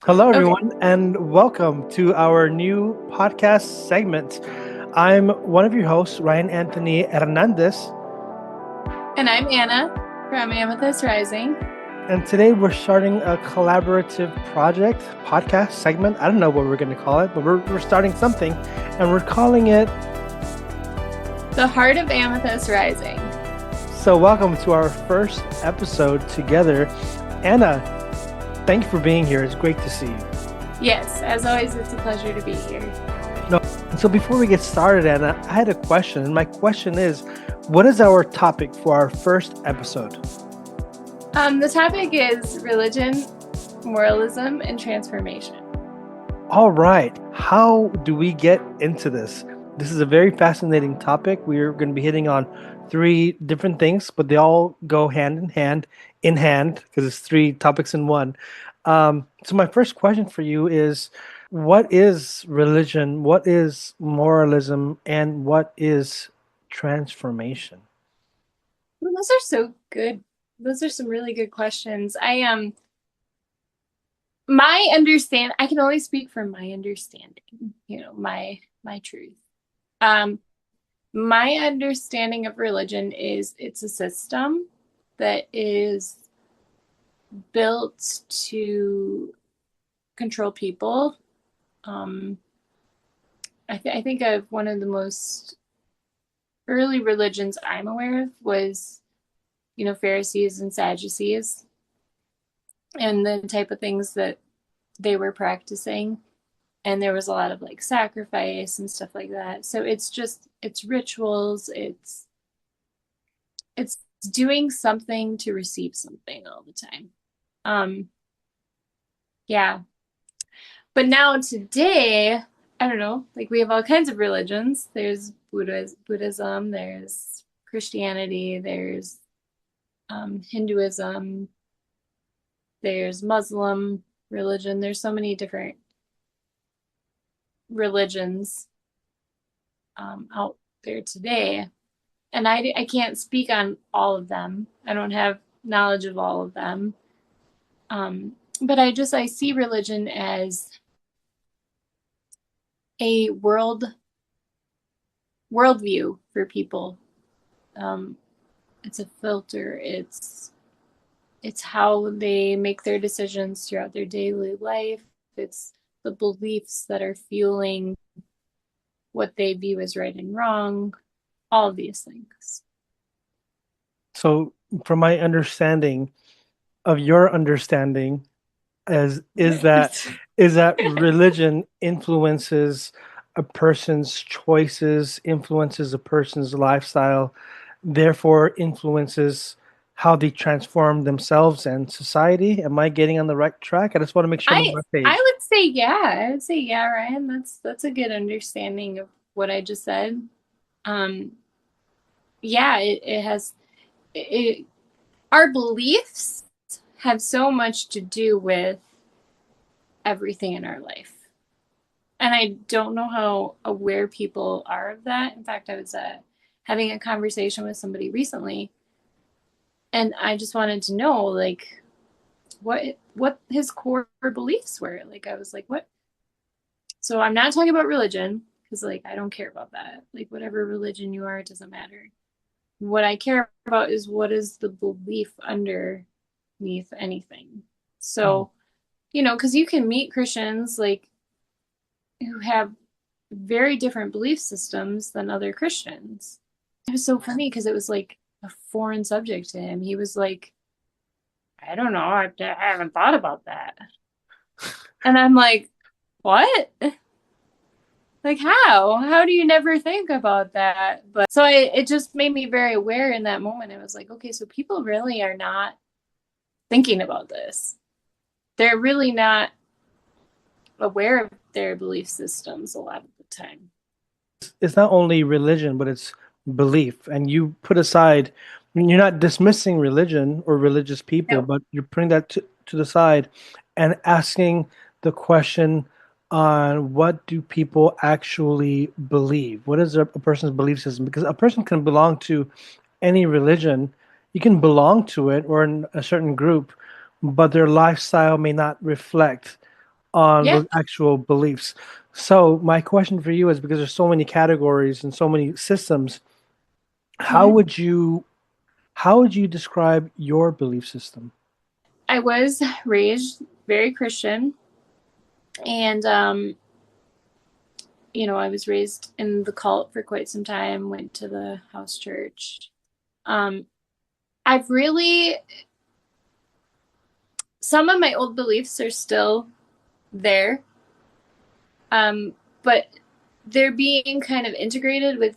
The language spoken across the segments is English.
Hello, Okay. everyone, and welcome to our new podcast segment. I'm one of your hosts, Ryan Anthony Hernandez, And I'm Anna from Amethyst Rising. and today we're starting a collaborative project podcast segment. I don't know what we're going to call it, but we're starting something, and we're calling it. The Heart of Amethyst Rising. So, welcome to our first episode together. Anna, thank you for being here. It's great to see you. Yes, as always, it's a pleasure to be here. No, so before we get started, Anna, I had a question, and my question is, what is our topic for our first episode? The topic is religion, moralism, and transformation. All right, how do we get into this? This is a very fascinating topic. We're going to be hitting on three different things, but they all go in hand, because it's three topics in one. So my first question for you is, what is religion? What is moralism? And what is transformation? Well, those are so good. Those are some really good questions. I can only speak from my understanding, my truth. Um, my understanding of religion is it's a system that is built to control people. Um, I think of one of the most early religions I'm aware of was, Pharisees and Sadducees and the type of things that they were practicing. And there was a lot of like sacrifice and stuff like that. So it's rituals, it's doing something to receive something all the time. Um, yeah, But now today, I don't know, like we have all kinds of religions. There's Buddhism, there's Christianity, there's Hinduism, there's Muslim religion. There's so many different religions out there today. And I can't speak on all of them. I don't have knowledge of all of them. But I see religion as a worldview for people. Um, it's a filter. It's how they make their decisions throughout their daily life. It's the beliefs that are fueling what they view as right and wrong. All of these things. So, from my understanding of your understanding, as is that religion influences a person's choices, influences a person's lifestyle, therefore influences how they transform themselves and society. Am I getting on the right track? I just want to make sure I'm on I my I page. would say yeah. I would say yeah, Ryan. That's a good understanding of what I just said. Um, yeah, it has it our beliefs have so much to do with everything in our life. And I don't know how aware people are of that. In fact, I was having a conversation with somebody recently, and I just wanted to know like what his core beliefs were. Like I was like, what? So I'm not talking about religion because like I don't care about that. Like whatever religion you are, it doesn't matter. What I care about is what is the belief underneath anything. Mm. So, because you can meet Christians like who have very different belief systems than other Christians. It was so funny because it was like a foreign subject to him. He was like, I don't know, I haven't thought about that. And I'm like, what? Like how? How do you never think about that? But so it just made me very aware in that moment. It was like, okay, so people really are not thinking about this. They're really not aware of their belief systems a lot of the time. It's not only religion, but it's belief. And you put aside, you're not dismissing religion or religious people, No, but you're putting that to the side and asking the question on what do people actually believe? What is a person's belief system? Because a person can belong to any religion, you can belong to it or in a certain group, but their lifestyle may not reflect on Yeah. those actual beliefs. So my question for you is, because there's so many categories and so many systems, how Mhm. would you how would you describe your belief system? I was raised very Christian, and I was raised in the cult for quite some time, went to the house church. Um, I've really, some of my old beliefs are still there, um, but they're being kind of integrated with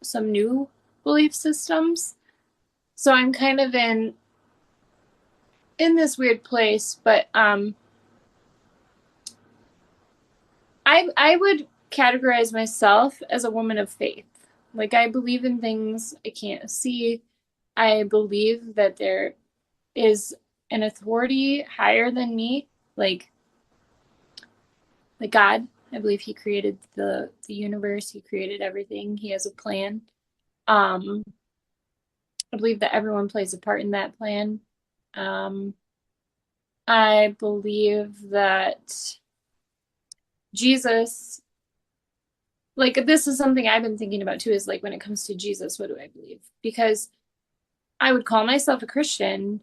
some new belief systems. So I'm kind of in this weird place, but I would categorize myself as a woman of faith. Like I believe in things I can't see. I believe that there is an authority higher than me, like God. I believe he created the universe, he created everything. He has a plan. Um I believe that everyone plays a part in that plan. Um I believe that Jesus, like this is something I've been thinking about too, is like when it comes to Jesus, what do I believe? Because I would call myself a Christian,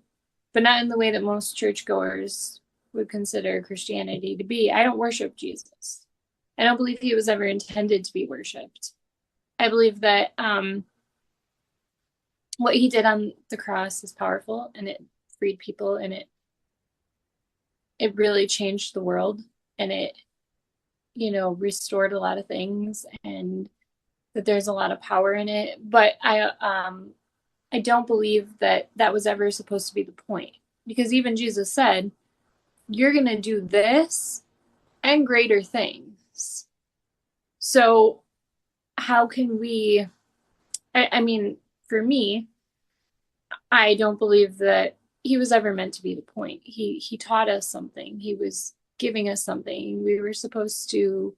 but not in the way that most churchgoers would consider Christianity to be. I don't worship Jesus. I don't believe he was ever intended to be worshipped. I believe that what he did on the cross is powerful and it freed people and it really changed the world and it restored a lot of things and that there's a lot of power in it. But I don't believe that that was ever supposed to be the point because even Jesus said, "You're going to do this and greater things." So how can we? I mean, for me, I don't believe that he was ever meant to be the point. He taught us something. He was giving us something. We were supposed to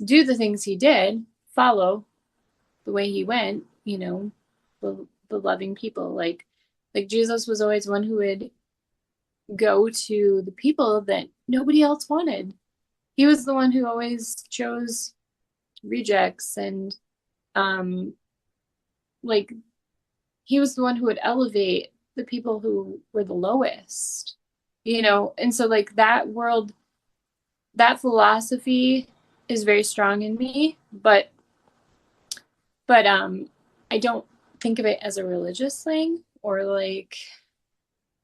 do the things he did, follow the way he went, the loving people. Like Jesus was always one who would go to the people that nobody else wanted. He was the one who always chose rejects and um like he was the one who would elevate the people who were the lowest. And so like that world, that philosophy is very strong in me, but I don't think of it as a religious thing or like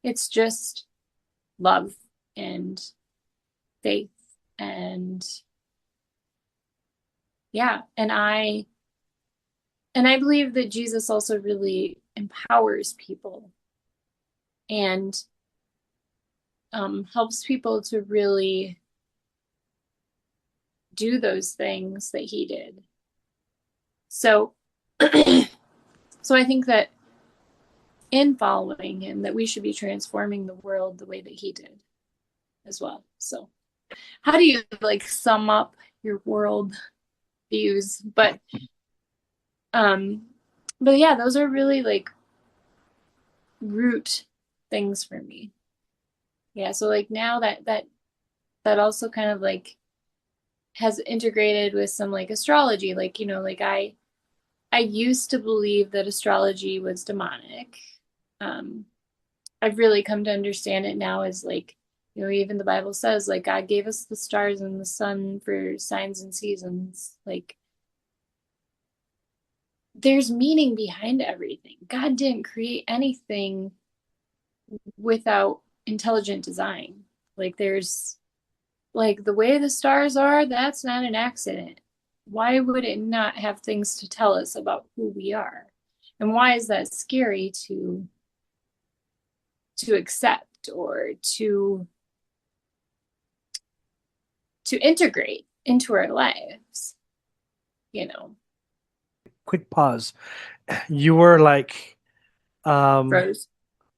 it's just love and faith and yeah, and I believe that Jesus also really empowers people and helps people to really do those things that he did. So, so I think that in following him, that we should be transforming the world the way that he did as well. So, how do you like sum up your world views? Um, but yeah, those are really like root things for me. Yeah, so like now that also kind of like has integrated with some like astrology, like like I used to believe that astrology was demonic. Um, I've really come to understand it now as like, even the Bible says like God gave us the stars and the sun for signs and seasons. Like there's meaning behind everything. God didn't create anything without intelligent design. Like there's like the way the stars are, that's not an accident. Why would it not have things to tell us about who we are? And why is that scary to accept or to integrate into our lives, you know? Quick pause. You were like, um, Froze.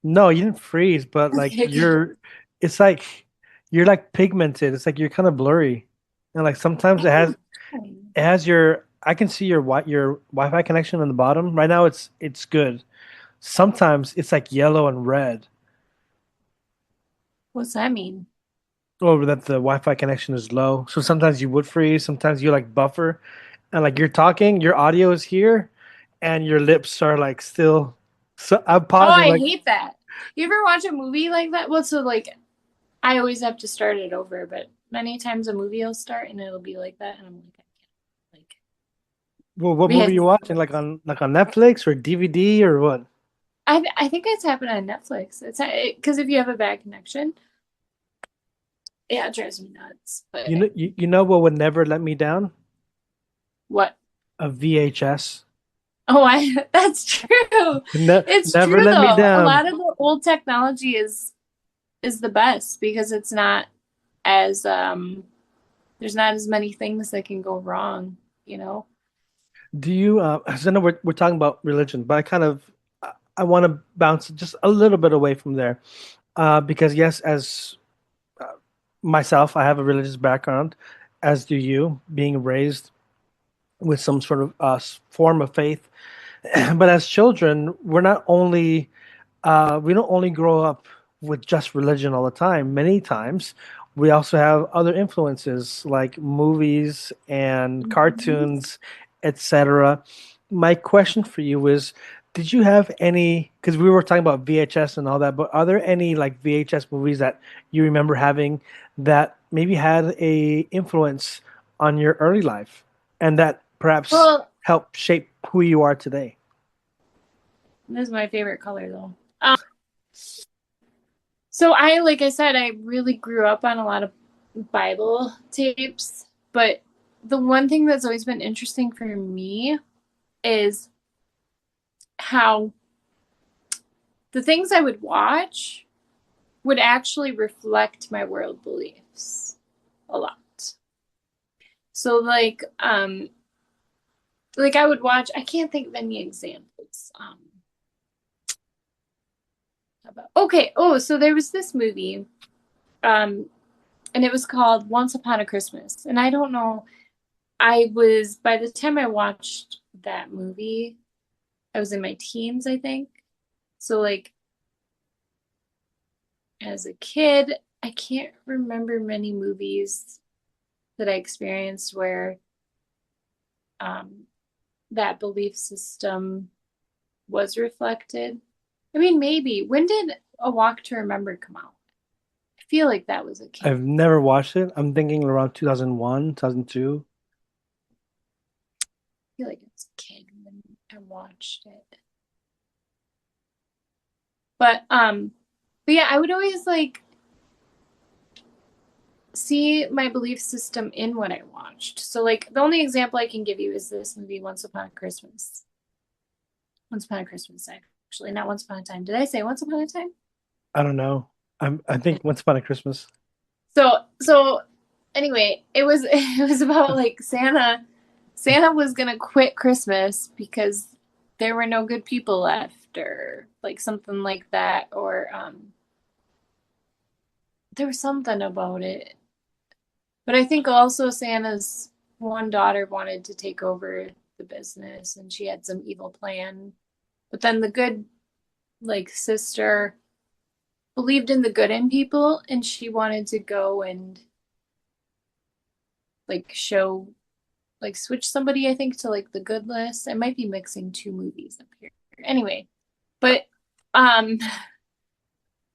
no, you didn't freeze, but like Okay, good. it's like you're like pigmented. It's like you're kind of blurry, and like sometimes Oh, it has your. I can see your Wi-Fi connection on the bottom. Right now, it's good. Sometimes it's like yellow and red. what's that mean? or that the Wi-Fi connection is low. So sometimes you would freeze, sometimes you like buffer, and like you're talking, your audio is here, and your lips are like still. So I'm Oh, pausing, I like, hate that. You ever watch a movie like that? Well, so like I always have to start it over, but many times a movie will start and it'll be like that, and I'm like, I can't. Like, well, what movie because you watching? Like on Netflix or DVD or what? I think it's happened on Netflix. It's because if you have a bad connection, yeah, it drives me nuts. You But know, you know what would never let me down? what? A VHS. Oh, I that's true. It's Never true let me though. A down. lot of the old technology is the best because it's not as there's not as many things that can go wrong, you know? Do you? So I know we're talking about religion, but I want to bounce just a little bit away from there, because yes, as myself, I have a religious background, as do you, being raised with some sort of form of faith. But as children, we don't only grow up with just religion all the time. Many times, we also have other influences like movies and Mhm. cartoons, etc. My question for you is, did you have any, because we were talking about VHS and all that, but are there any like VHS movies that you remember having that maybe had a influence on your early life and that perhaps Well, helped shape who you are today? this is my favorite color though. So like I said, I really grew up on a lot of Bible tapes, but the one thing that's always been interesting for me is how the things I would watch would actually reflect my world beliefs a lot. So like I would watch, I can't think of any examples. Okay, oh, so there was this movie, um, and it was called Once Upon a Christmas. And I don't know, I was by the time I watched that movie, I was in my teens, I think. So like as a kid, I can't remember many movies that I experienced where um, that belief system was reflected. I mean, maybe. When did A Walk to Remember come out? I feel like that was a kid. I've never watched it. I'm thinking around 2001, 2002. I feel like it was a kid when I watched it. But but yeah, I would always like see my belief system in what I watched. So like the only example I can give you is this movie Once Upon a Christmas. Once Upon a Christmas, actually, not Once Upon a Time. Did I say Once Upon a Time? I don't know. I think Once Upon a Christmas. So anyway, it was it was about like Santa was gonna quit Christmas because there were no good people left or like something like that or there was something about it. But I think also Santa's one daughter wanted to take over the business and she had some evil plan. But then the good like sister believed in the good in people and she wanted to go and like show like switch somebody I think to like the good list. I might be mixing two movies up here. Anyway, but um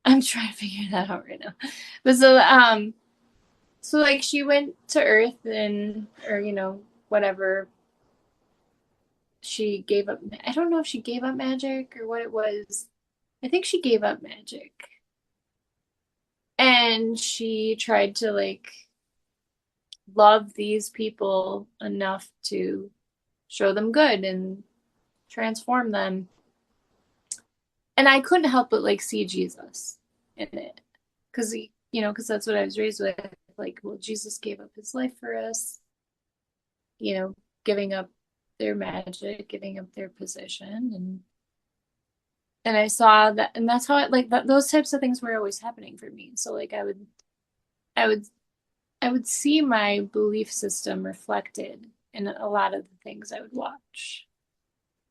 I'm trying to figure that out right now. But so like she went to Earth and or whatever she gave up. I don't know if she gave up magic or what it was. I think she gave up magic. And she tried to like love these people enough to show them good and transform them. And I couldn't help but like see Jesus in it. Because that's what I was raised with. Like, well, Jesus gave up his life for us, giving up their magic, giving up their position and I saw that and that's how it like that those types of things were always happening for me. So like I would I would see my belief system reflected in a lot of the things I would watch.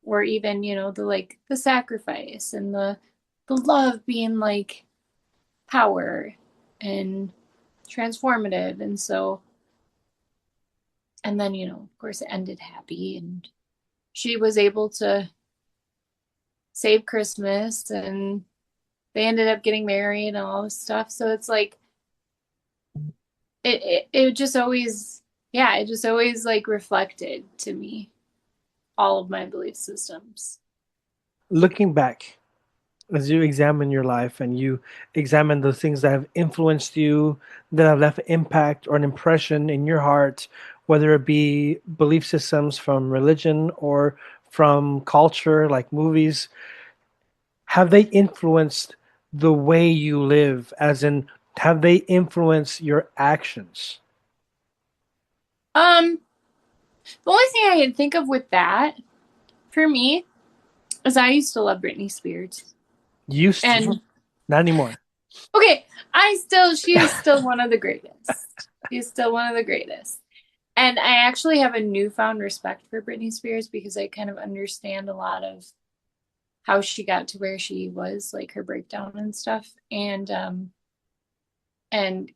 Or even, the like the sacrifice and the love being like power and transformative. And so, and then, of course, it ended happy, and she was able to save Christmas, and they ended up getting married and all this stuff. So it's like it just always, yeah, it just always like reflected to me all of my belief systems. Looking back, as you examine your life and you examine those things that have influenced you, that have left an impact or an impression in your heart, whether it be belief systems from religion or from culture, like movies, have they influenced the way you live? As in, have they influenced your actions? Um, the only thing I can think of with that for me is I used to love Britney Spears. Used to, And not anymore. okay, she is still one of the greatest. She is still one of the greatest. And I actually have a newfound respect for Britney Spears because I kind of understand a lot of how she got to where she was, like her breakdown and stuff. And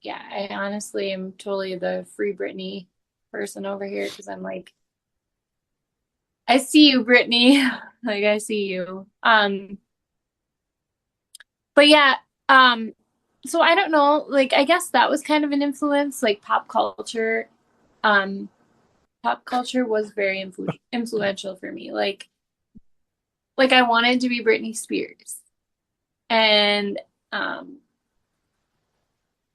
yeah, I honestly am totally the free Britney person over here because I'm like, I see you, Britney. Like I see you. But yeah, um, so I don't know, like I guess that was kind of an influence, like pop culture. Um, Pop culture was very influential for me. Like I wanted to be Britney Spears. And um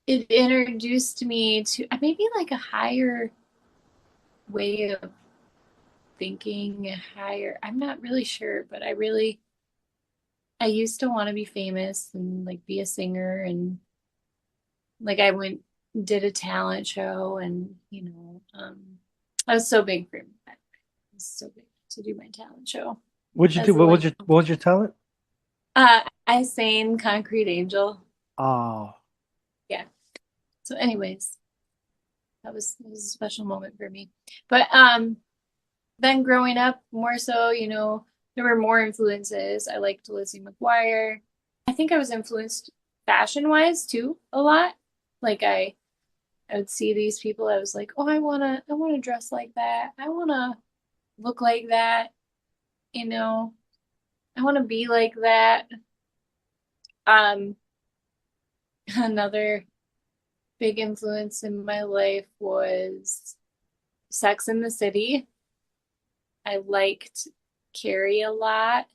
it introduced me to maybe like a higher way of thinking, a higher, I'm not really sure, but I used to want to be famous and like be a singer, and like I went did a talent show, and I was so big for that. I was so big to do my talent show What'd you do? as a like What was your talent? I sang Concrete Angel. Oh, Yeah. So anyways, that was a special moment for me. But then growing up more so, there were more influences. I liked Lizzie McGuire. I think I was influenced fashion wise too a lot. Like I would see these people, I was like, oh, I wanna dress like that. I wanna look like that, you know. I wanna be like that. Um Another big influence in my life was Sex in the City. I liked Carrie a lot.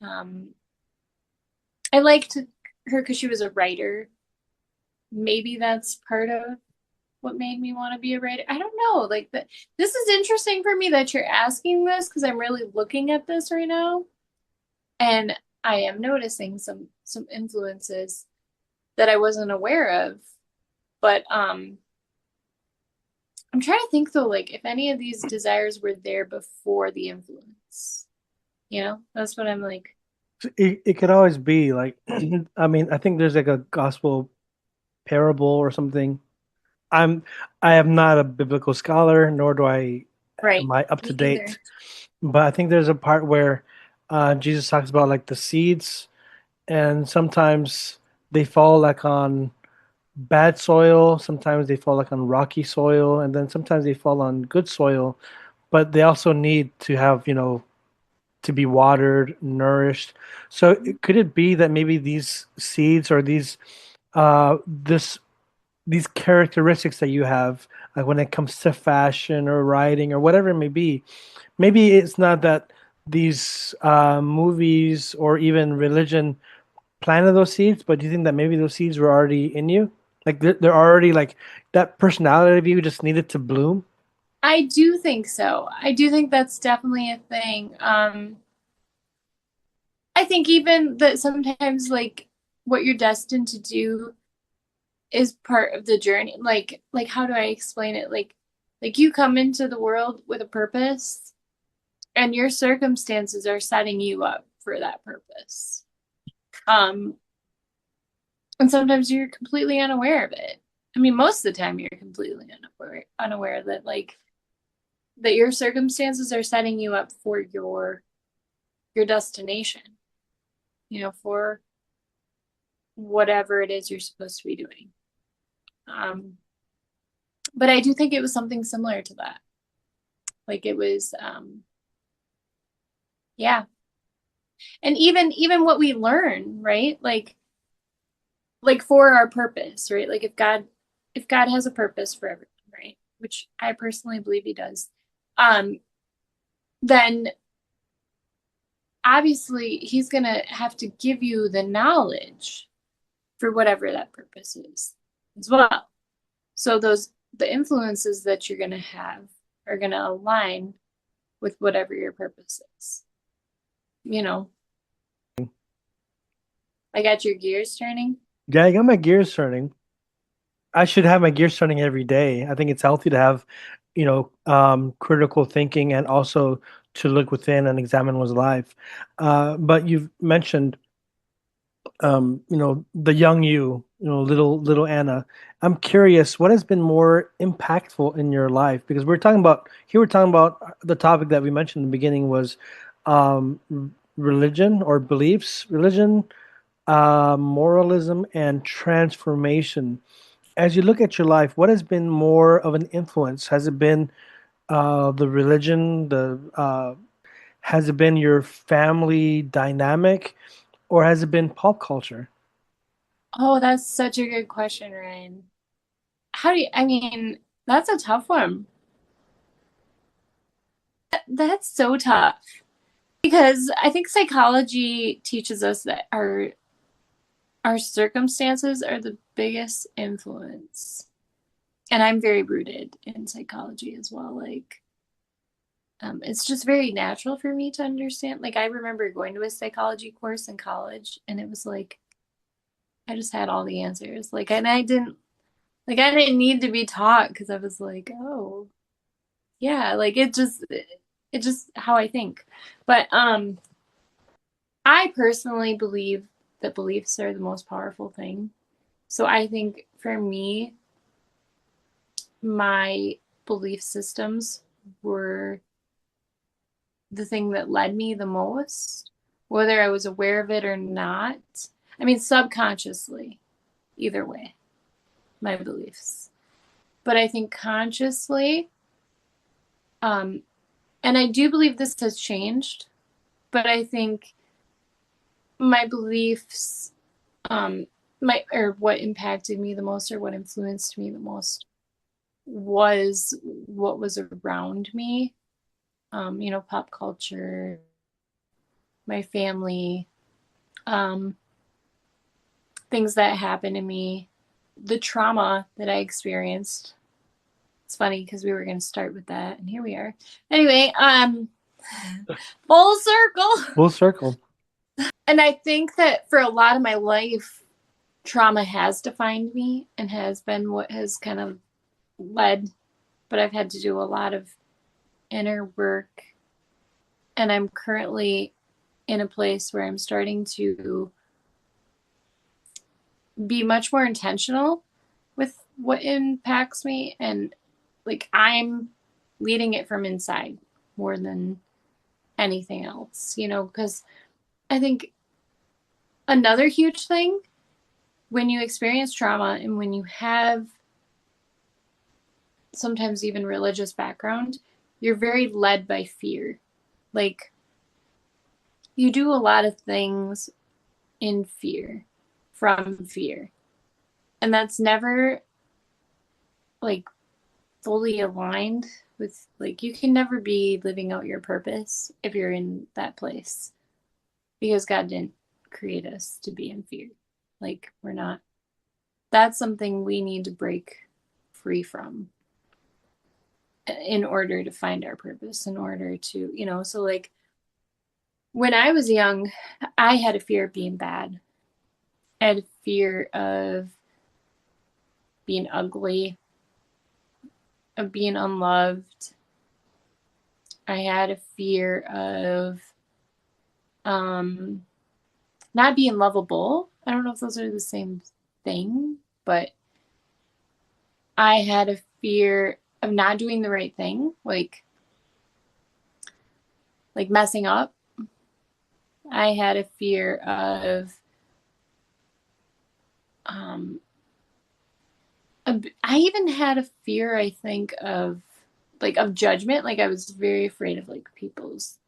Um, I liked her because she was a writer. Maybe that's part of what made me want to be a writer. I don't know. Like that, this is interesting for me that you're asking this because I'm really looking at this right now, and I am noticing some influences that I wasn't aware of. But I'm trying to think though, like if any of these desires were there before the influence. That's what I'm like. it could always be like, I mean, I think there's like a gospel parable or something. I'm I am not a biblical scholar, nor do I Right. am I up to Me either. date. But I think there's a part where Jesus talks about like the seeds, and sometimes they fall like on bad soil, sometimes they fall like on rocky soil, and then sometimes they fall on good soil. But they also need to have, to be watered, nourished. So could it be that maybe these seeds or this these characteristics that you have, like when it comes to fashion or writing or whatever it may be, maybe it's not that these movies or even religion planted those seeds, but do you think that maybe those seeds were already in you? Like they're already like that personality of you just needed to bloom? I do think so. I do think that's definitely a thing. I think even that sometimes like what you're destined to do is part of the journey. Like how do I explain it? Like you come into the world with a purpose and your circumstances are setting you up for that purpose. Um and sometimes you're completely unaware of it. I mean, most of the time you're completely unaware that that your circumstances are setting you up for your destination, for whatever it is you're supposed to be doing. But I do think it was something similar to that. Like it was, yeah. And even what we learn, right? Like for our purpose, right? Like if God has a purpose for everyone, right? Which I personally believe he does, um, then obviously he's gonna have to give you the knowledge for whatever that purpose is as well. So the influences that you're gonna have are gonna align with whatever your purpose is. You know, I got your gears turning. Yeah, I got my gears turning. I should have my gears turning every day. I think it's healthy to have, critical thinking and also to look within and examine one's life. But you've mentioned, the young little Anna. I'm curious, what has been more impactful in your life? Because we're talking about the topic that we mentioned in the beginning was religion or beliefs, religion, moralism, and transformation. As you look at your life, what has been more of an influence? Has it been the religion, the has it been your family dynamic, or has it been pop culture? Oh, that's such a good question, Ryan. I mean, that's a tough one. That's so tough because I think psychology teaches us that our circumstances are the biggest influence. And I'm very rooted in psychology as well. Like, it's just very natural for me to understand. Like, I remember going to a psychology course in college, and it was like I just had all the answers. I didn't need to be taught because I was like, oh, yeah, like it just how I think. But I personally believe that beliefs are the most powerful thing. So I think for me, my belief systems were the thing that led me the most, whether I was aware of it or not. I mean, subconsciously, either way, my beliefs. But I think consciously, um, and I do believe this has changed, but I think my beliefs, my or what impacted me the most or what influenced me the most was what was around me. Pop culture, my family, um, things that happened to me, the trauma that I experienced. It's funny because we were going to start with that, and here we are. Anyway, full circle. Full circle. And I think that for a lot of my life, trauma has defined me and has been what has kind of led, but I've had to do a lot of inner work. And I'm currently in a place where I'm starting to be much more intentional with what impacts me. And like I'm leading it from inside more than anything else, because I think another huge thing when you experience trauma and when you have sometimes even religious background, you're very led by fear. Like you do a lot of things in fear, from fear. And that's never like fully aligned with like you can never be living out your purpose if you're in that place because God didn't create us to be in fear. Like we're not. That's something we need to break free from in order to find our purpose, in order to, so like when I was young, I had a fear of being bad. I had a fear of being ugly, of being unloved. I had a fear of um, not being lovable. I don't know if those are the same thing, but I had a fear of not doing the right thing, like messing up. I had a fear of um, I even had a fear, I think, of like of judgment. Like I was very afraid of like people's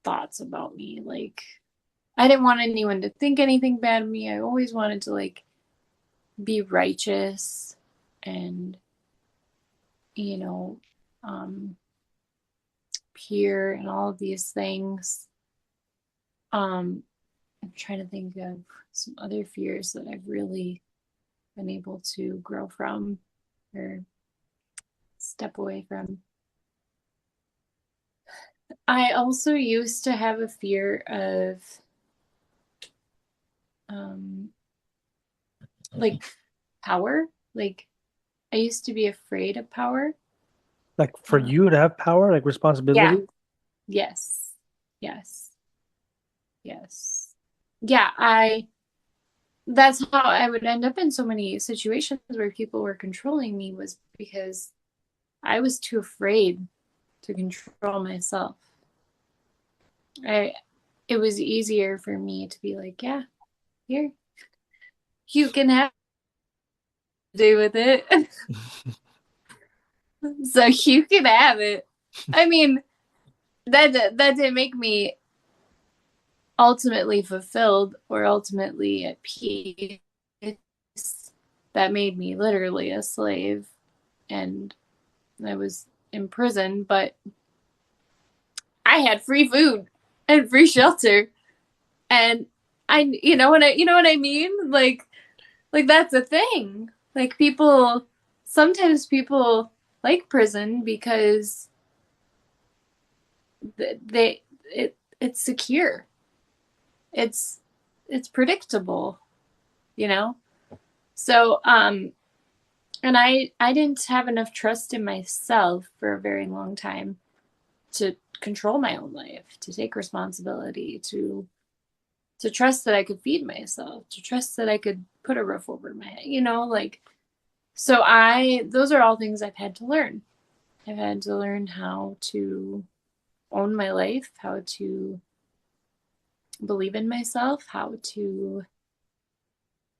thoughts about me. Like I didn't want anyone to think anything bad of me. I always wanted to like be righteous and, you know, um, pure and all of these things. I'm trying to think of some other fears that I've really been able to grow from or step away from. I also used to have a fear of um like power. Like I used to be afraid of power. Like for Uh, you to have power, like yeah. responsibility. Yes. Yes. Yes. Yeah, I that's how I would end up in so many situations where people were controlling me was because I was too afraid to control myself. I it was easier for me to be like, yeah, here, you can have to do with it. So you can have it. I mean, that didn't make me ultimately fulfilled or ultimately at peace. That made me literally a slave and I was in prison, but I had free food and free shelter and you know what I mean? Like that's a thing. Like people sometimes people like prison because they it's secure. It's it's predictable, you know? So and I didn't have enough trust in myself for a very long time to control my own life, to take responsibility, to trust that I could feed myself, to trust that I could put a roof over my head, you know, like so I those are all things I've had to learn. I've had to learn how to own my life, how believe in myself, how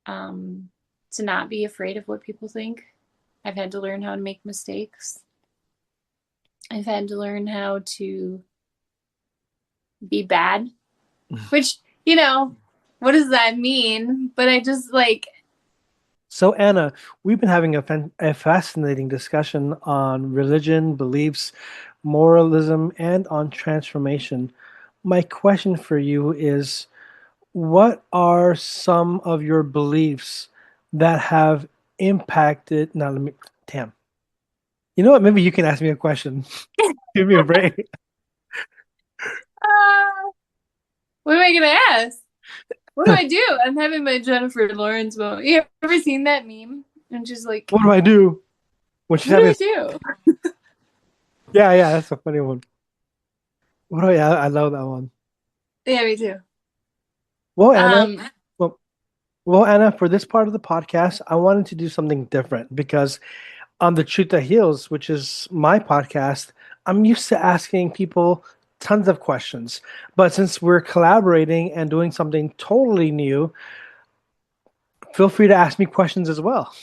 um to not be afraid of what people think. I've had to learn how to make mistakes. I've had to learn how to be bad, which, you know, what does that mean? But I just like, So, Anna, we've been having a fascinating discussion on religion, beliefs, moralism, and on transformation. My question for you is, what are some of your beliefs that have impacted? Now, let me, damn. You know what? Maybe you can ask me a question. Give me a break. ah, what am I gonna ask? What do I do? I'm having my Jennifer Lawrence moment. You ever seen that meme? And she's like, What do I do when she's what do having? I do? Yeah, yeah, that's a funny one. What do I love that one. Yeah, me too. Well, Anna, Um, well, well, Anna, for this part of the podcast, I wanted to do something different because on the Truth That Heals, which is my podcast, I'm used to asking people tons of questions. But since we're collaborating and doing something totally new, feel free to ask me questions as well.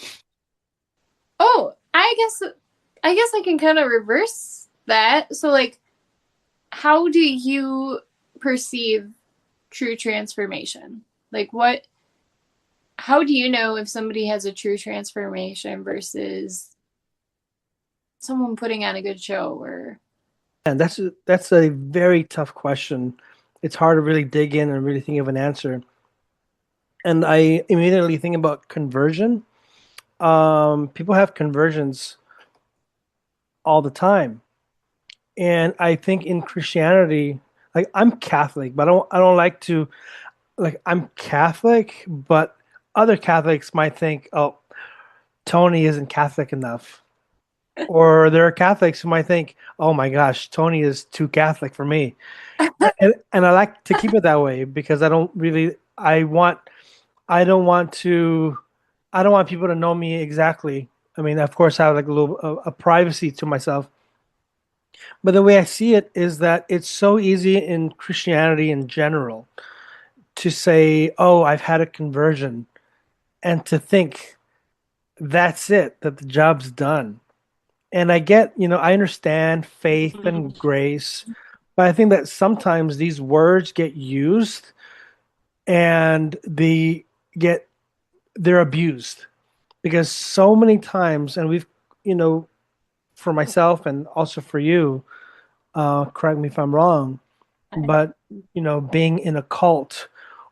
oh, I guess I can kind of reverse that. So like, how do you perceive true transformation? Like what how do you know if somebody has a true transformation versus someone putting on a good show or And that's a very tough question. It's hard to really dig in and really think of an answer. And I immediately think about conversion. People have conversions all the time. And I think in Christianity, like I'm Catholic, but I don't like to like I'm Catholic, but other Catholics might think, oh, Tony isn't Catholic enough. Or there are Catholics who might think, oh my gosh, Tony is too Catholic for me. And I like to keep it that way because I don't want to I don't want people to know me exactly. I mean, of course, I have like a little a privacy to myself. But the way I see it is that it's so easy in Christianity in general to say, "Oh, I've had a conversion," and to think. that's it, that the job's done. And I get, I understand faith and grace, but I think that sometimes these words get used and get they're abused because so many times, and you know, for myself and also for you, correct me if I'm wrong, but being in a cult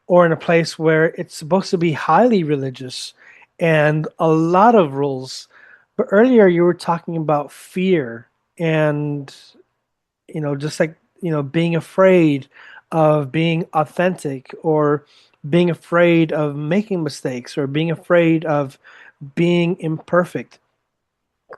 or in a place where it's supposed to be highly religious and a lot of rules. But earlier you were talking about fear and just like being afraid of being authentic or being afraid of making mistakes or being afraid of being imperfect.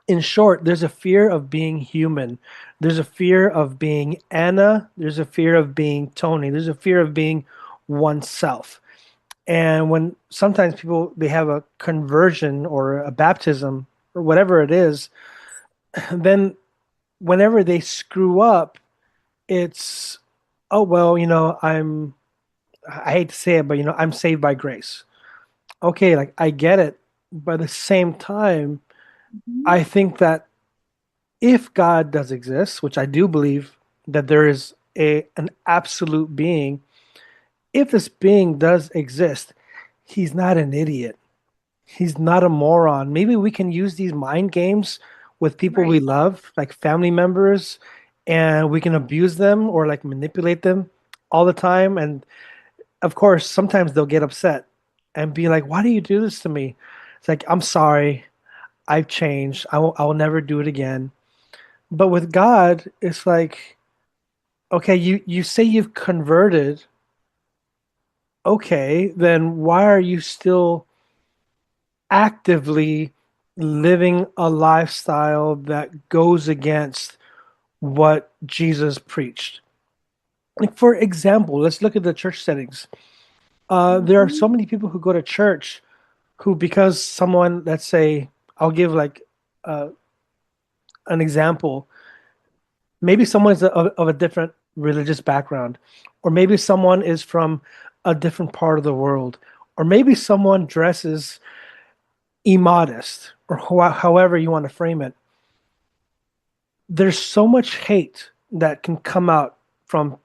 In short, there's a fear of being human. There's a fear of being Anna. There's a fear of being Tony. There's a fear of being oneself. And when sometimes people they have a conversion or a baptism or whatever it is, then whenever they screw up, it's oh well, I hate to say it, but I'm saved by grace. Okay, like I get it, but at the same time, Mhm. I think that if God does exist, which I do believe that there is an absolute being, if this being does exist, he's not an idiot. He's not a moron. Maybe we can use these mind games with people we Right. love, like family members, and we can abuse them or like manipulate them all the time. And of course, sometimes they'll get upset and be like, "Why do you do this to me?" It's like, "I'm sorry. I've changed. I will never do it again." But with God, it's like, okay, you say you've converted. Okay, then why are you still actively living a lifestyle that goes against what Jesus preached? Like for example, let's look at the church settings. There are so Mhm. many people who go to church who, because someone, let's say, I'll give like uh, an example. Maybe someone is of a different religious background, or maybe someone is from a different part of the world, or maybe someone dresses immodest, or however you want to frame it. There's so much hate that can come out from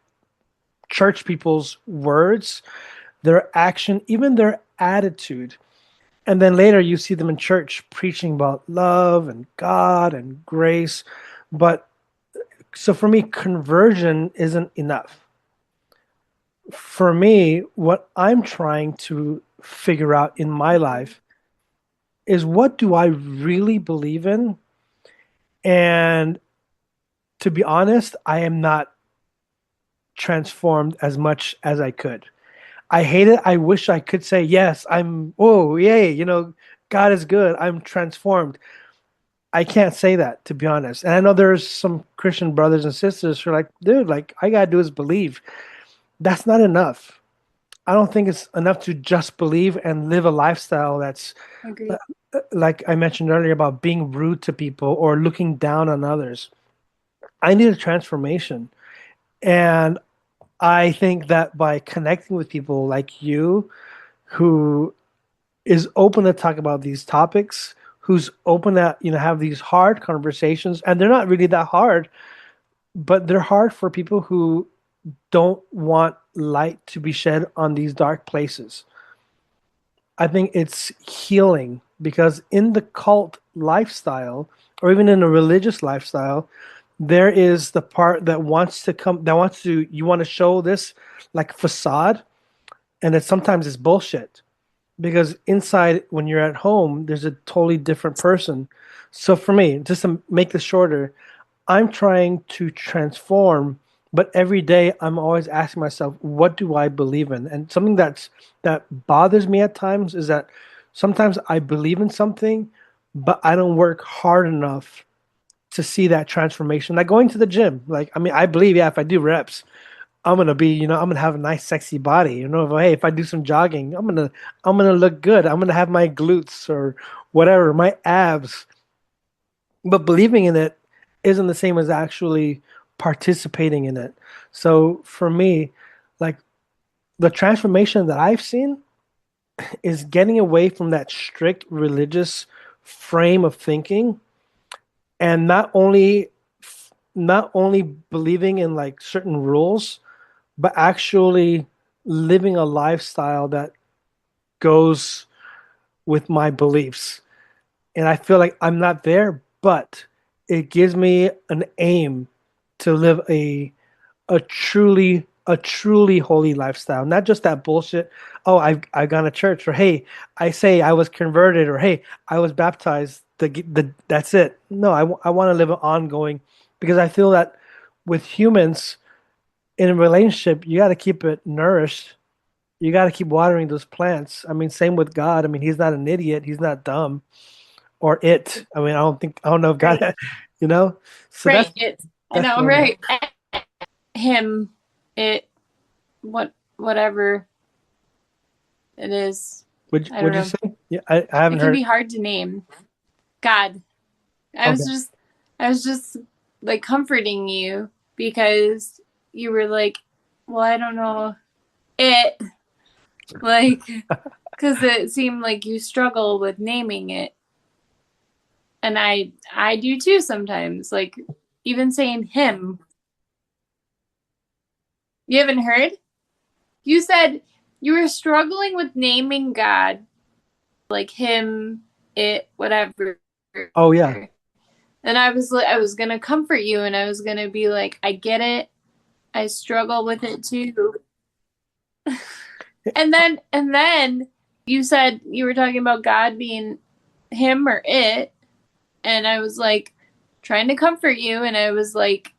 church people's words, their action, even their attitude. And then later you see them in church preaching about love and God and grace. But so for me, conversion isn't enough. For me, what I'm trying to figure out in my life is what do I really believe in? And to be honest, I am not transformed as much as I could. I hate it. I wish I could say, yes, oh, yay, God is good. I'm transformed. I can't say that, to be honest. And I know there's some Christian brothers and sisters who are like, dude, like, I got to do is believe. That's not enough. I don't think it's enough to just believe and live a lifestyle that's Agreed. like I mentioned earlier about being rude to people or looking down on others. I need a transformation. And I think that by connecting with people like you, who is open to talk about these topics, who's open to, have these hard conversations, and they're not really that hard, but they're hard for people who don't want light to be shed on these dark places. I think it's healing because in the cult lifestyle, or even in a religious lifestyle, there is the part that you want to show this like facade, and that sometimes it's bullshit because inside, when you're at home, there's a totally different person. So for me, just to make this shorter, I'm trying to transform, but every day I'm always asking myself, what do I believe in? And something that bothers me at times is that sometimes I believe in something, but I don't work hard enough to see that transformation. Like going to the gym. Like, I mean, I believe, yeah, if I do reps, I'm gonna have a nice, sexy body. If I do some jogging, I'm gonna look good. I'm gonna have my glutes or whatever, my abs. But believing in it isn't the same as actually participating in it. So for me, like the transformation that I've seen is getting away from that strict religious frame of thinking, and not only believing in like certain rules, but actually living a lifestyle that goes with my beliefs. And I feel like I'm not there, but it gives me an aim to live a truly holy lifestyle, not just that bullshit. Oh, I've gone to church, or hey, I say I was converted, or hey, I was baptized. That's it. No, I want to live an ongoing, because I feel that with humans in a relationship, you got to keep it nourished. You got to keep watering those plants. I mean, same with God. I mean, he's not an idiot. He's not dumb, or it. I mean, I don't know if God, Right. you know. So Right. that's It's I that's know, where I'm at. right. Him, it, whatever it is. I don't Would you know. say? Yeah, I It haven't can heard. be hard to name. God. I was Okay. just I was just like comforting you because you were like, well, I don't know it, like, because it seemed like you struggle with naming it, and I do too sometimes. Like even saying him. You haven't heard? You said you were struggling with naming God, like him, it, whatever. Oh yeah. And I was gonna comfort you, and I was gonna be like, I get it. I struggle with it too. And then you said you were talking about God being him or it, and I was like trying to comfort you, and I was like,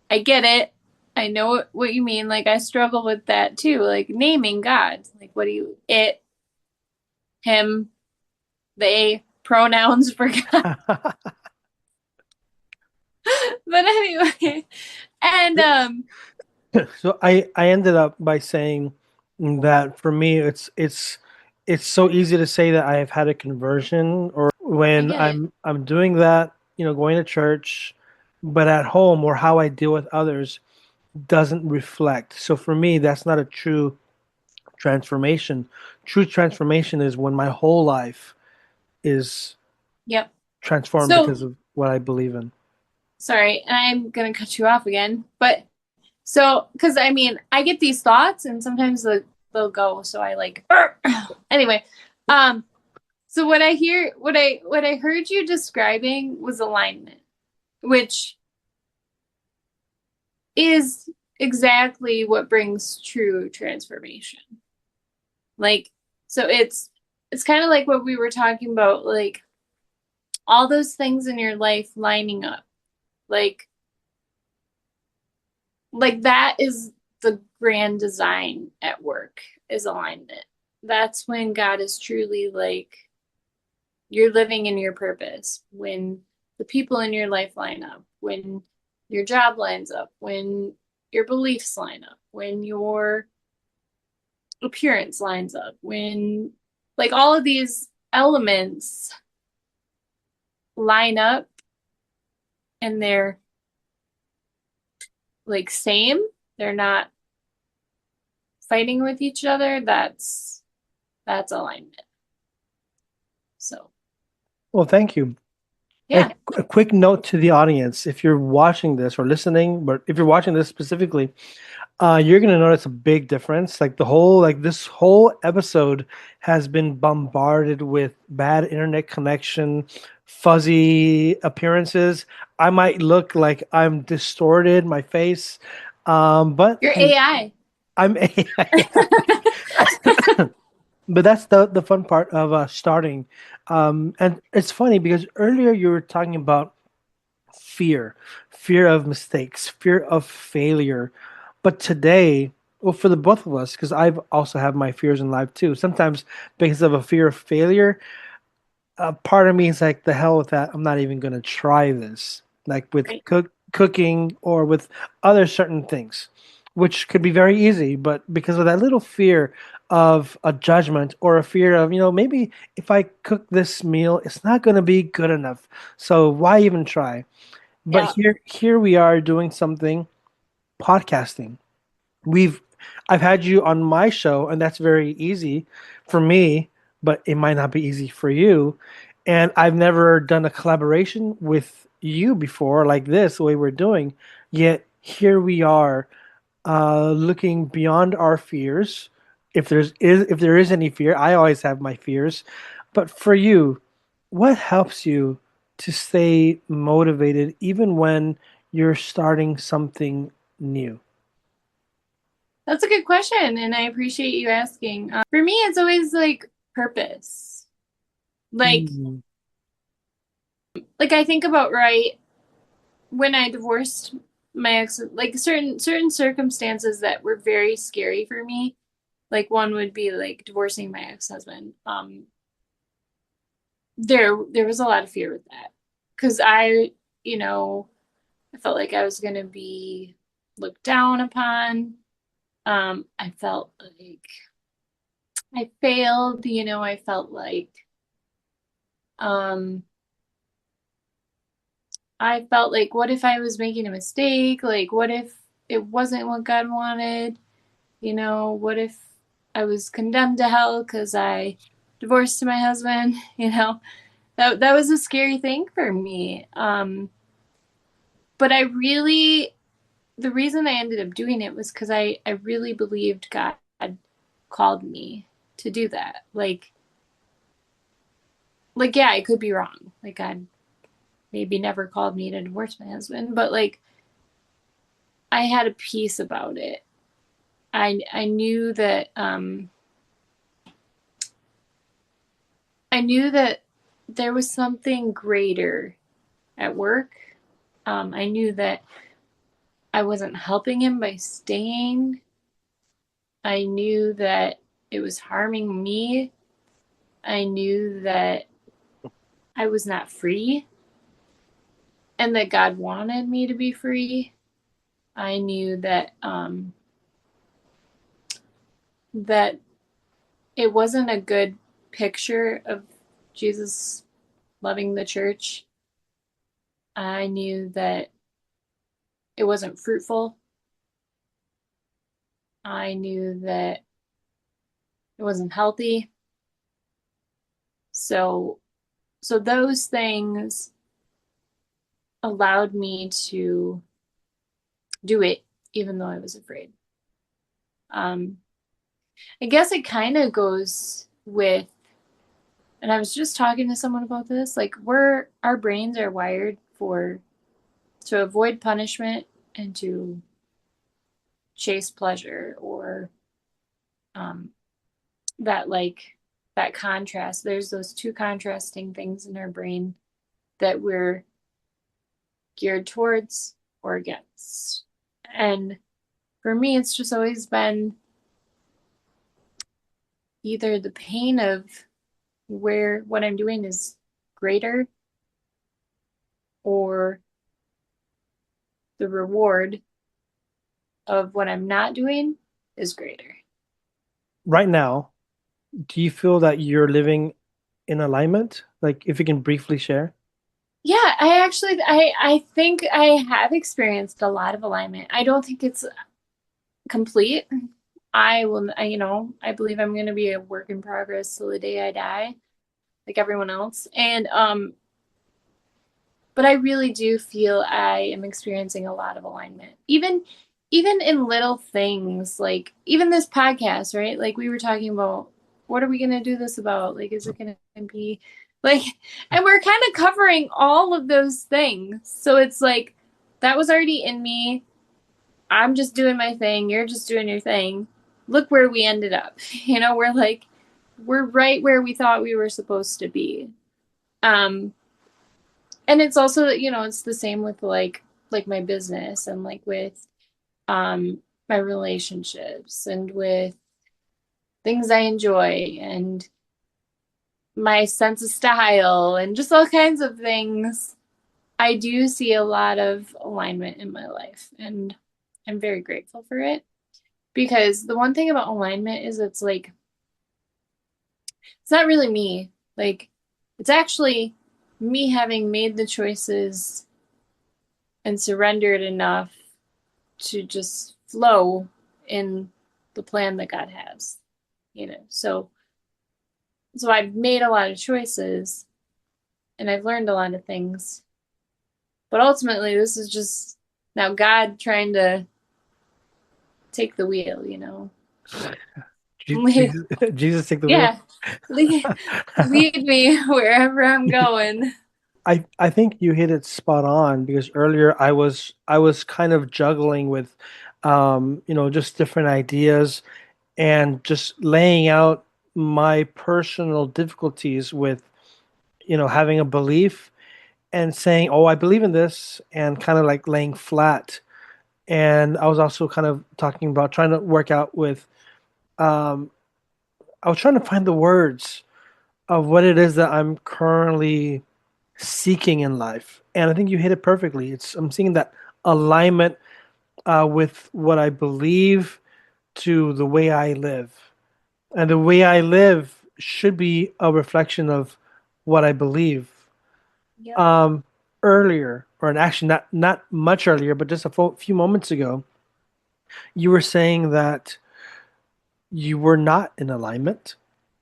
I get it. I know what you mean. Like I struggle with that too. Like naming God. Like what do you it, him, they, pronouns for God. But anyway, and So I ended up by saying that for me it's so easy to say that I have had a conversion, or I when get it. I'm doing that, going to church, but at home or how I deal with others doesn't reflect. So for me, that's not a true transformation. True transformation is when my whole life is Yep. transformed So because of what I believe in. sorry, and I'm gonna cut you off again, but so because I mean I get these thoughts and sometimes they'll go, so I like anyway. Um, so what I heard you describing was alignment, which is exactly what brings true transformation. Like, so it's kind of like what we were talking about, like all those things in your life lining up. Like like that is the grand design at work is alignment. That's when God is truly like you're living in your purpose. When the people in your life line up, when your job lines up, when your beliefs line up, when your appearance lines up, when like all of these elements line up and they're like same, they're not fighting with each other, that's alignment. So, Well, thank you. A, yeah. a quick note to the audience: if you're watching this or listening, but if you're watching this specifically, you're gonna notice a big difference. Like this whole episode has been bombarded with bad internet connection, fuzzy appearances. I might look like I'm distorted, my face, but You're hey, AI. I'm AI. But that's the fun part of starting. And it's funny because earlier you were talking about fear of mistakes, fear of failure. But today, well, for the both of us, because I've also have my fears in life too. Sometimes because of a fear of failure, part of me is like, the hell with that. I'm not even gonna try this. Like with Right. cooking or with other certain things, which could be very easy, but because of that little fear of a judgment or a fear of, maybe if I cook this meal, it's not gonna be good enough. So why even try? But Yeah. here we are doing something, podcasting. We've I've had you on my show, and that's very easy for me, but it might not be easy for you. And I've never done a collaboration with you before like this, the way we're doing. Yet here we are, looking beyond our fears. If there is any fear, I always have my fears. But for you, what helps you to stay motivated even when you're starting something new? That's a good question, and I appreciate you asking. For me, it's always like purpose. Like, Mm. like I think about right when I divorced my ex, like certain circumstances that were very scary for me. Like one would be like divorcing my ex-husband. There was a lot of fear with that because you know, I felt like I was gonna be looked down upon. I felt like I failed, I felt um like what if I was making a mistake? Like what if it wasn't what God wanted? What if I was condemned to hell because I divorced my husband? That was a scary thing for me. But the reason I ended up doing it was because I really believed God called me to do that. Like yeah, I could be wrong. Like God maybe never called me to divorce my husband, but like I had a peace about it. I knew that I knew that there was something greater at work. I knew that I wasn't helping him by staying. I knew that it was harming me. I knew that I was not free and that God wanted me to be free. I knew that it wasn't a good picture of Jesus loving the church. I knew that it wasn't fruitful. I knew that it wasn't healthy. So so those things allowed me to do it even though I was afraid. Um I guess it kind of goes with, and I was just talking to someone about this, like our brains are wired for to avoid punishment and to chase pleasure or um that like that contrast. There's those two contrasting things in our brain that we're geared towards or against. And for me, it's just always been either the pain of where what I'm doing is greater or the reward of what I'm not doing is greater. Right now, do you feel that you're living in alignment? Like, if you can briefly share. Yeah, I think I have experienced a lot of alignment. I don't think it's complete. I believe I'm going to be a work in progress till the day I die, like everyone else. And but I really do feel I am experiencing a lot of alignment. Even in little things, like even this podcast, right? Like we were talking about what are we going to do this about? Like is it going to be like and we're kind of covering all of those things. So it's like that was already in me. I'm just doing my thing, you're just doing your thing. Look where we ended up. We're right where we thought we were supposed to be. Um and it's also it's the same with like my business and like with my relationships and with things I enjoy and my sense of style and just all kinds of things. I do see a lot of alignment in my life and I'm very grateful for it because the one thing about alignment is it's not really me. Like it's actually me having made the choices and surrendered enough to just flow in the plan that God has. So I've made a lot of choices and I've learned a lot of things. But ultimately, this is just now God trying to take the wheel, you know. Jesus, Jesus take the wheel. Yeah, lead, lead me wherever I'm going. I think you hit it spot on because earlier I was kind of juggling with just different ideas and just laying out my personal difficulties with having a belief and saying, "Oh, I believe in this," and kind of like laying flat. And I was also kind of talking about trying to work out with um I was trying to find the words of what it is that I'm currently seeking in life. And I think you hit it perfectly. I'm seeing that alignment with what I believe to the way I live. And the way I live should be a reflection of what I believe. Yep. Um, Earlier, or actually not much earlier, but just a few moments ago, you were saying that you were not in alignment,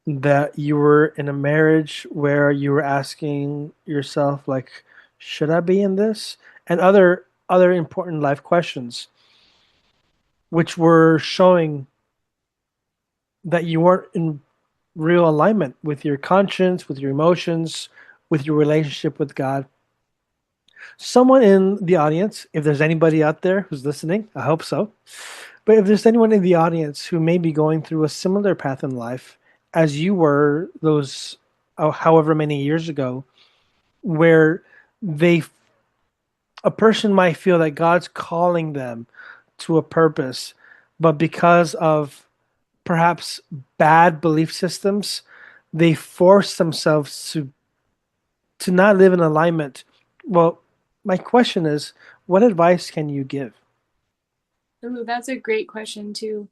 that you were in a marriage where you were asking yourself, like, should I be in this? And other important life questions, which were showing that you weren't in real alignment with your conscience, with your emotions, with your relationship with God. Someone in the audience, if there's anybody out there who's listening, I hope so. But if there's anyone in the audience who may be going through a similar path in life as you were those however many years ago, where they a person might feel that God's calling them to a purpose, but because of perhaps bad belief systems, they force themselves to not live in alignment. Well, my question is, what advice can you give? Ooh, that's a great question too.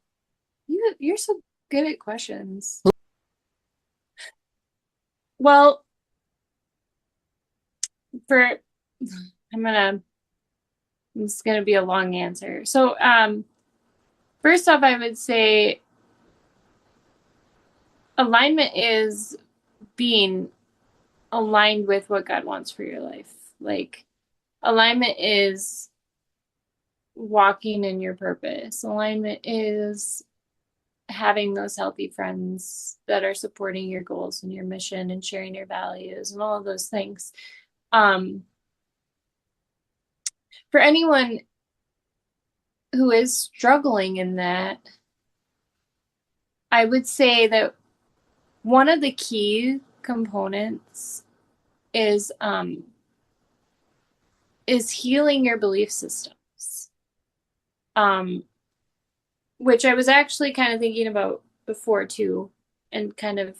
You're so good at questions. Well, for I'm gonna it's gonna be a long answer. So, first off, I would say alignment is being aligned with what God wants for your life. Like alignment is walking in your purpose. Alignment is having those healthy friends that are supporting your goals and your mission and sharing your values and all of those things. Um, for anyone who is struggling in that, I would say that one of the key components is um, is healing your belief systems. Um, which I was actually kind of thinking about before too, and kind of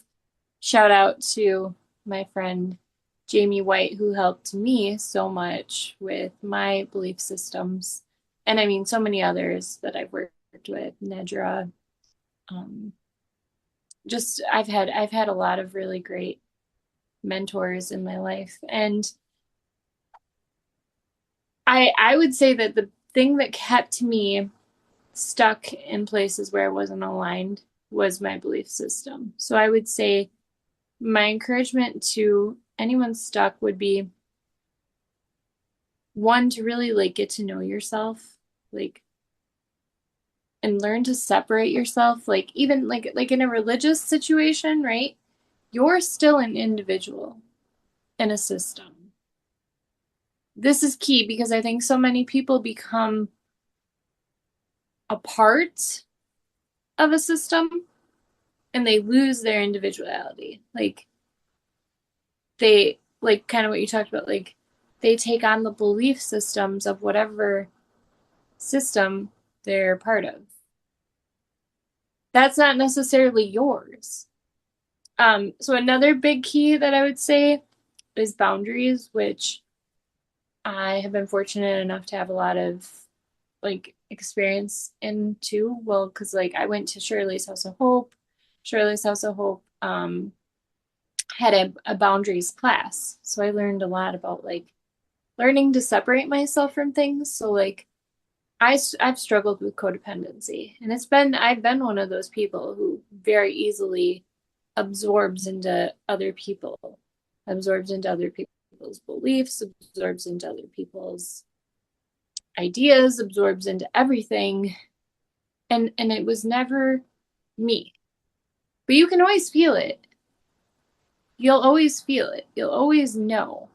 shout out to my friend Jamie White, who helped me so much with my belief systems. And I mean, so many others that I've worked with, Nedra. Um, just I've had a lot of really great mentors in my life. And I would say that the thing that kept me stuck in places where I wasn't aligned was my belief system. So I would say my encouragement to anyone stuck would be one to really like get to know yourself, like and learn to separate yourself, like even like in a religious situation, right? You're still an individual in a system. This is key because I think so many people become a part of a system and they lose their individuality. Like they like kind of what you talked about, like they take on the belief systems of whatever system they're part of. That's not necessarily yours. So another big key that I would say is boundaries, which I have been fortunate enough to have a lot of like experience in too. Well, because like I went to Shirley's House of Hope. Shirley's House of Hope had a boundaries class. So I learned a lot about like learning to separate myself from things. So like I've struggled with codependency, and I've been one of those people who very easily absorbs into other people, absorbs into other people. people's beliefs, absorbs into other people's ideas, absorbs into everything. And it was never me. But you can always feel it. You'll always feel it. You'll always know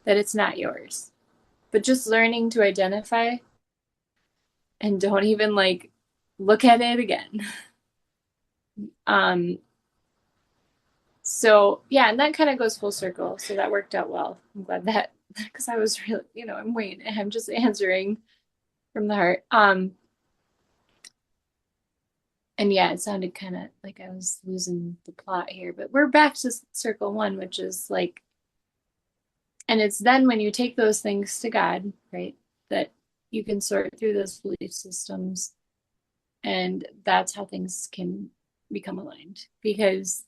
that it's not yours. But just learning to identify and don't even like look at it again. So yeah, and that kind of goes full circle. So that worked out well. I'm glad that, because I was really, I'm waiting. I'm just answering from the heart. And yeah, it sounded kind of like I was losing the plot here, but we're back to circle one, which is like, and it's then when you take those things to God, right, that you can sort through those belief systems, and that's how things can become aligned. Because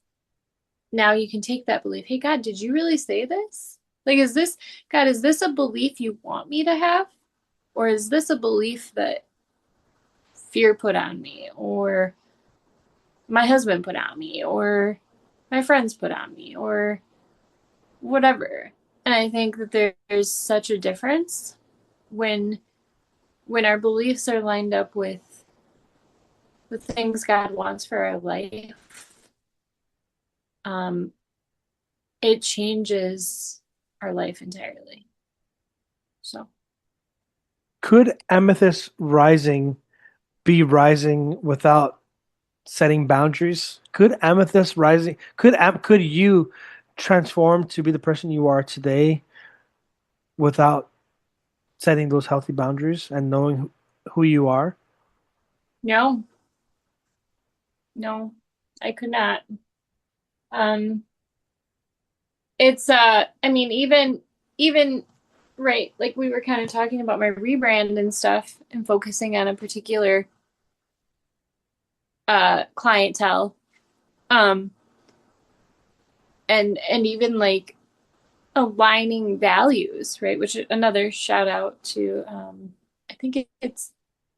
now you can take that belief, hey, God, did you really say this? Like, is this, God, is this a belief you want me to have? Or is this a belief that fear put on me, or my husband put on me, or my friends put on me, or whatever? And I think that there's such a difference when our beliefs are lined up with the things God wants for our life. It changes our life entirely. So Could Amethyst rising be rising without setting boundaries? Could Amethyst rising could you transform to be the person you are today without setting those healthy boundaries and knowing who you are? no, no, I could not. Um, it's I mean, even right, like we were kind of talking about my rebrand and stuff and focusing on a particular clientele. Um, and even like aligning values, right? Which another shout out to I think it's,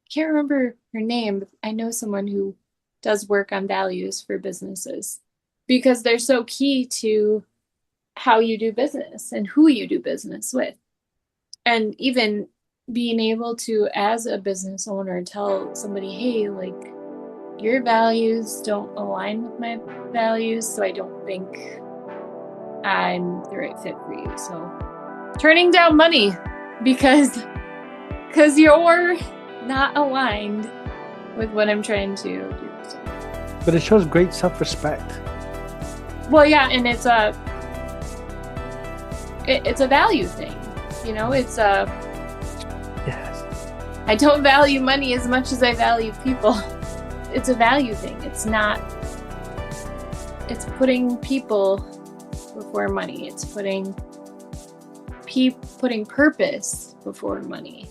I can't remember her name, but I know someone who does work on values for businesses, because they're so key to how you do business and who you do business with. And even being able to, as a business owner, tell somebody, hey, like, your values don't align with my values, so I don't think I'm the right fit for you. So turning down money because you're not aligned with what I'm trying to do. So. But it shows great self-respect. Well, yeah, and it's a value thing. It's a, Yes. I don't value money as much as I value people. It's a value thing. It's not, it's putting people before money. It's putting purpose before money.